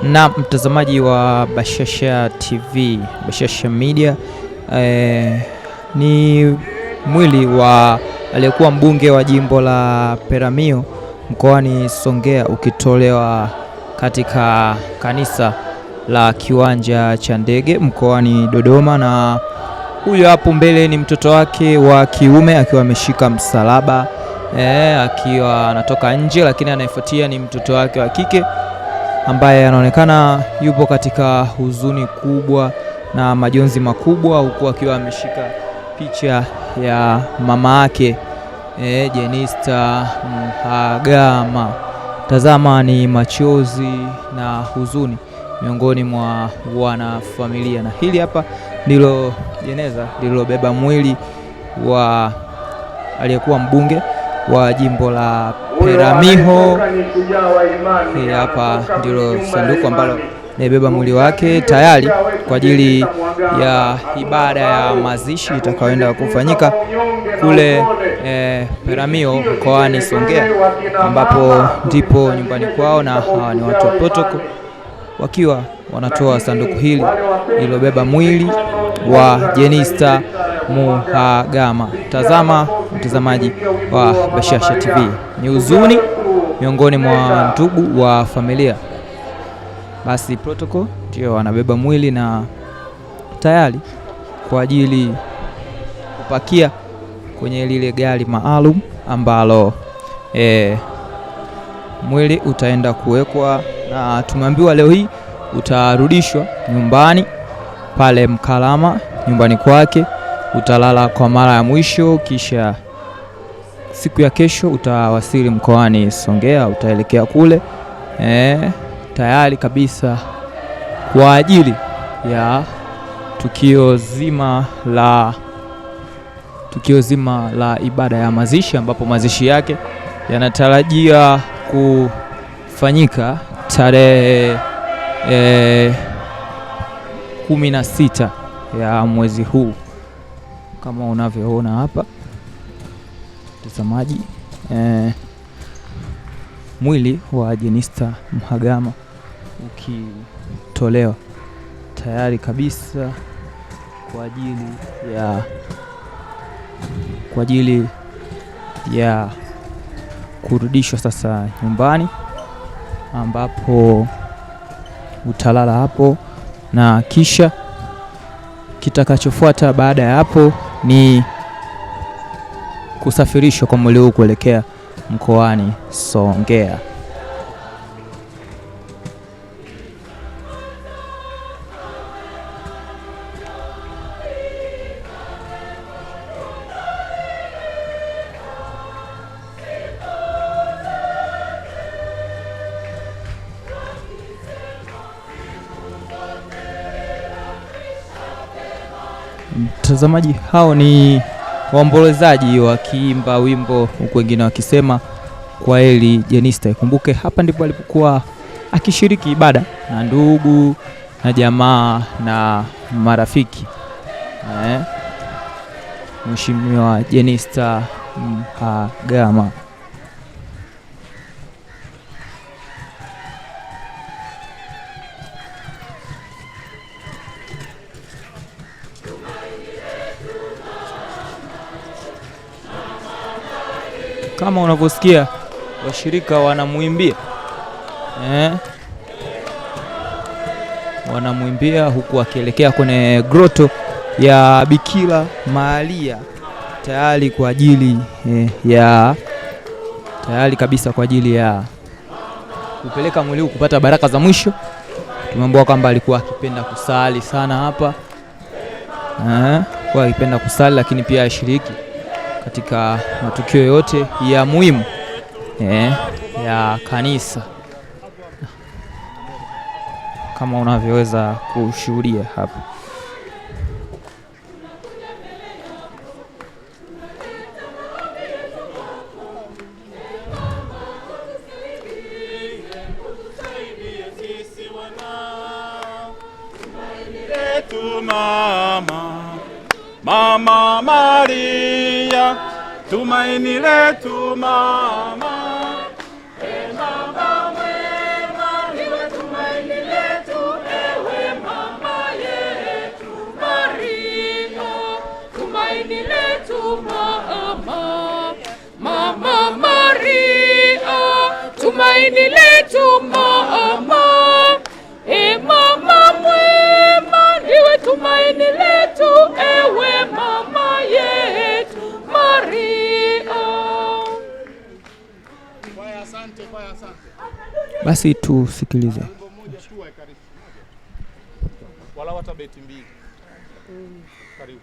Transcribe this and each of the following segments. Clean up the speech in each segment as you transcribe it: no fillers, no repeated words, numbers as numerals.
Na mtazamaji wa Bashasha TV, Bashasha Media, ni mwili wa aliyekuwa mbunge wa jimbo la Peramiho mkoani Songea ukitolewa katika kanisa la Kiwanja cha Ndege mkoani Dodoma, na huyo hapo mbele ni mtoto wake wa kiume akiwa ameshika msalaba akiwa anatoka nje, lakini anayefuatia ni mtoto wake wa kike ambaye anaonekana yupo katika huzuni kubwa na majonzi makubwa, huku akiwa ameshika picha ya mama yake Jenista Mhagama. Tazama, ni machozi na huzuni miongoni mwa wanafamilia, na hili hapa ndilo jeneza lililobeba mwili wa aliyekuwa mbunge wa jimbo la Peramiho. Hili hapa ndilo sanduku ambalo limebeba mwili wake tayari kwa ajili ya ibada ya mazishi itakayoenda kufanyika kule Peramiho mkoani Songea, ambapo ndipo nyumbani kwao, na hawa ni watu wa protocol wakiwa wanatoa sanduku hili lililobeba mwili wa Jenista Mhagama. Tazama mtazamaji wa Bashasha TV, ni huzuni miongoni mwa ndugu wa familia. Basi protocol ndio wanabeba mwili na tayari kwa ajili kupakia kwenye lile gari maalum ambalo mwili utaenda kuwekwa, na tumeambiwa leo hii utarudishwa nyumbani pale Mkalama, nyumbani kwake. Utalala kwa mara ya mwisho, kisha siku ya kesho utawasili mkoani Songea, utaelekea kule tayari kabisa kwa ajili ya tukio zima la ibada ya mazishi, ambapo mazishi yake yanatarajia kufanyika tarehe 16 ya mwezi huu kama unavyoona hapa mtazamaji. Mwili wa Jenista Mhagama ukitolewa tayari kabisa kwa ajili ya kurudishwa sasa nyumbani, ambapo utalala hapo, na kisha kitakachofuata baada ya hapo ni kusafirishwa kwa mwili huu kuelekea mkoani Songea. Mtazamaji, hao ni waombolezaji wakiimba wimbo, huku wengine wakisema kwa heri Jenista. Ikumbuke hapa ndipo alipokuwa akishiriki ibada na ndugu na jamaa na marafiki. Mheshimiwa Jenista Mhagama. Kama unavyosikia washirika wanamuimbia wanamwimbia huku akielekea kwenye groto ya Bikira Maria, tayari kabisa kwa ajili ya kupeleka mwili huu kupata baraka za mwisho. Tumeambiwa kwamba alikuwa akipenda kusali sana hapa, kwa akipenda kusali, lakini pia ashiriki katika matukio yote ya muhimu ya kanisa, kama unavyoweza kushuhudia hapa. Mama Maria, tumaini letu mama, mama mwema, niwe tumaini letu. tumaini letu mama. Mama mwema, ndiwe tumaini letu, ewe mama yetu Maria. Basi tusikilize. Wala wata beti mbili. Karibu.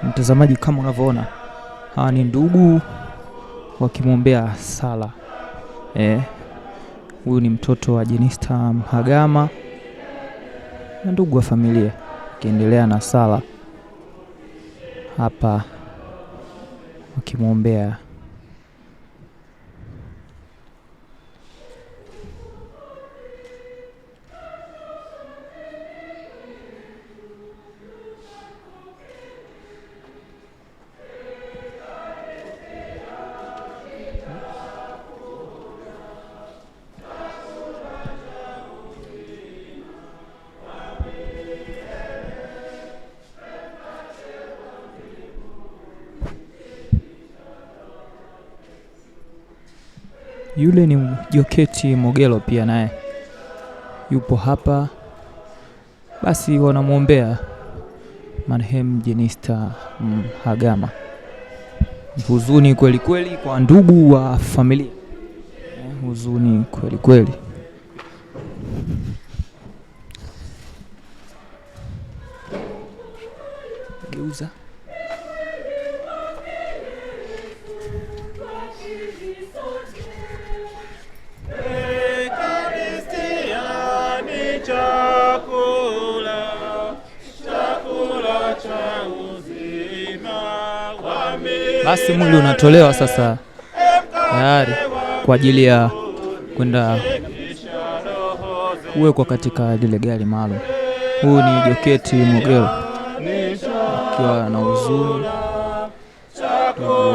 Mtazamaji, kama unavyoona, hawa ni ndugu wakimwombea sala. Huyu ni mtoto wa Jenista Mhagama na ndugu wa familia akiendelea na sala hapa wakimwombea. Yule ni Joketi Mogelo pia naye yupo hapa. Basi wanamwombea marehemu Jenista Mhagama. Huzuni kweli kweli kwa ndugu wa familia. Huzuni kweli kweli. Geuza. Basi mwili unatolewa sasa tayari kwa ajili ya kwenda kuwekwa katika lile gari maalum. Huyu ni Joketi Mogelo akiwa na huzuni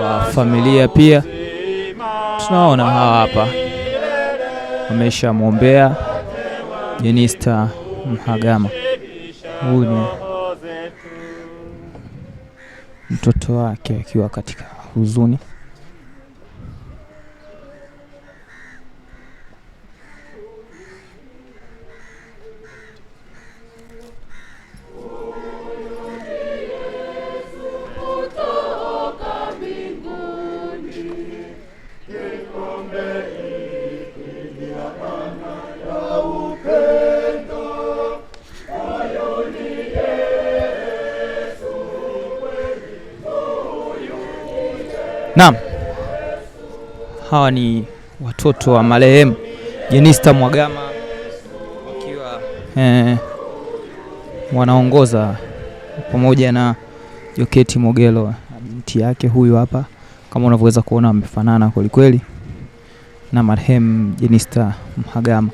wa familia pia. Tunaona hawa hapa wameshamwombea Jenista Mhagama. Huyu ni mtoto wake akiwa katika huzuni. Naam, hawa ni watoto wa marehemu Jenista Mhagama wakiwa wanaongoza pamoja na Joketi Mogelo na binti yake. Huyu hapa kama unavyoweza kuona wamefanana kweli kweli na marehemu Jenista Mhagama.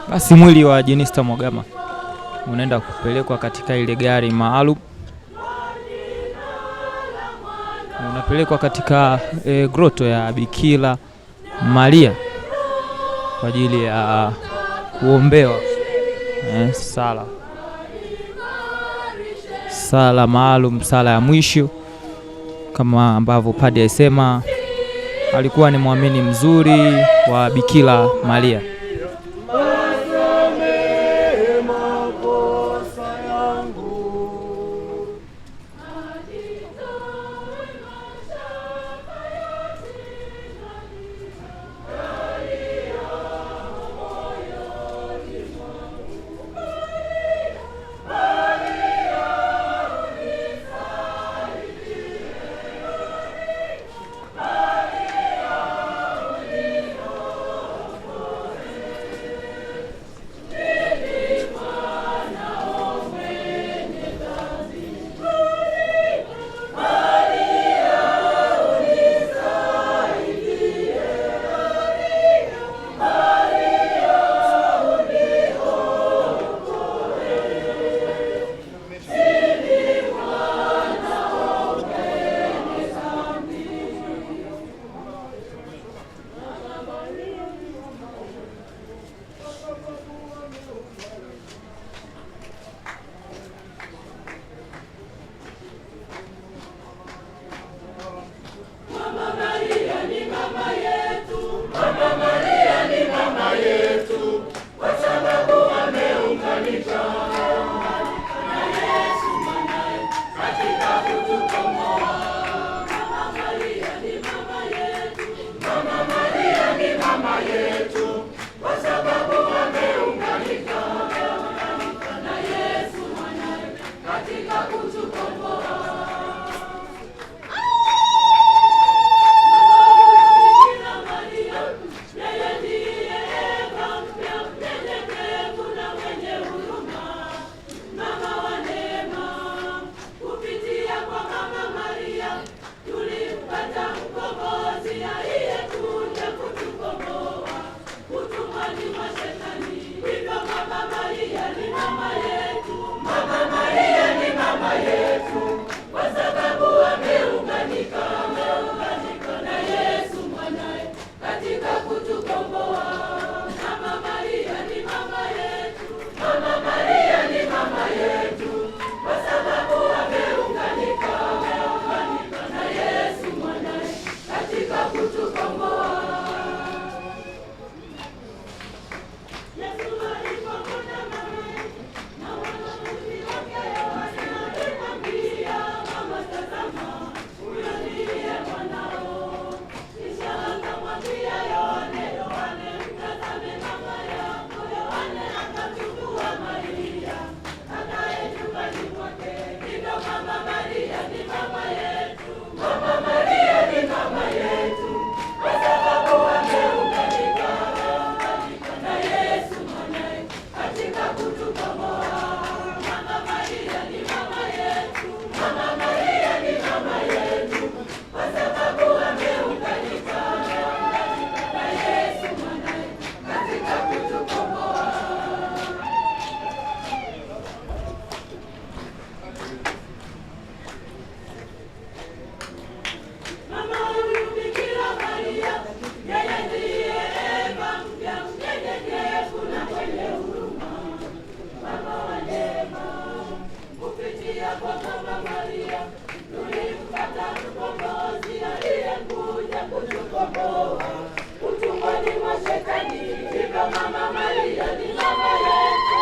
Basi mwili wa Jenista Mhagama unaenda kupelekwa katika ile gari maalum, unapelekwa katika groto ya Bikira Maria kwa ajili ya kuombewa sala maalum, sala ya mwisho, kama ambavyo padre alisema alikuwa ni muamini mzuri wa Bikira Maria.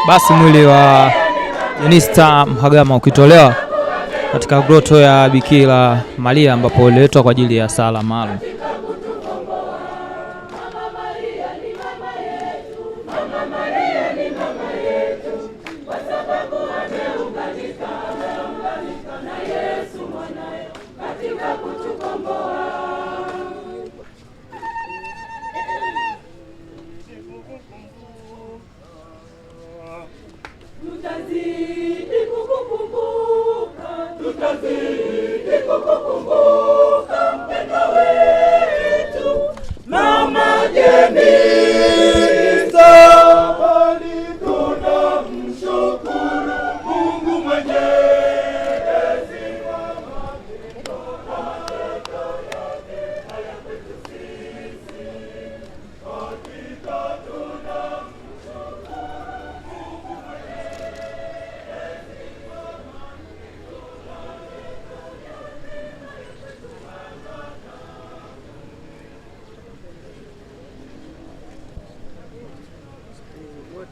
Basi mwili wa Jenista Mhagama ukitolewa katika groto ya Bikira Maria ambapo uliletwa kwa ajili ya sala maalum. Tutazidi kukukumbuka mpendwa wetu.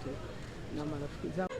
wote na marafiki zangu.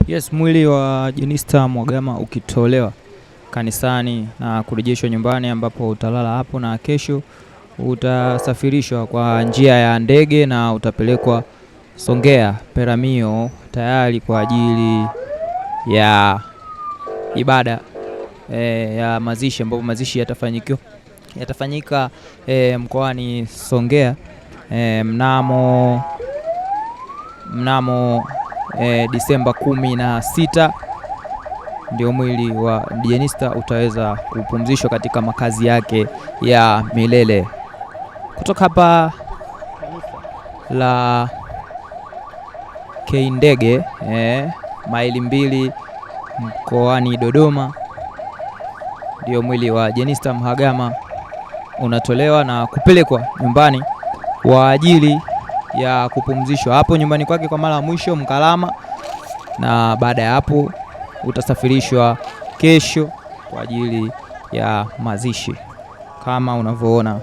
Yes, mwili wa Jenista Mhagama ukitolewa kanisani na kurejeshwa nyumbani, ambapo utalala hapo na kesho utasafirishwa kwa njia ya ndege na utapelekwa Songea Peramiho tayari kwa ajili ya ibada ya mazishi, ambapo mazishi yatafanyika mkoani Songea mnamo Disemba 16 ndio mwili wa Jenista utaweza kupumzishwa katika makazi yake ya milele. Kutoka hapa la Kindege maili 2 mkoani Dodoma, ndio mwili wa Jenista Mhagama unatolewa na kupelekwa nyumbani kwa ajili ya kupumzishwa hapo nyumbani kwake kwa mara ya mwisho Mkalama, na baada ya hapo utasafirishwa kesho kwa ajili ya mazishi kama unavyoona.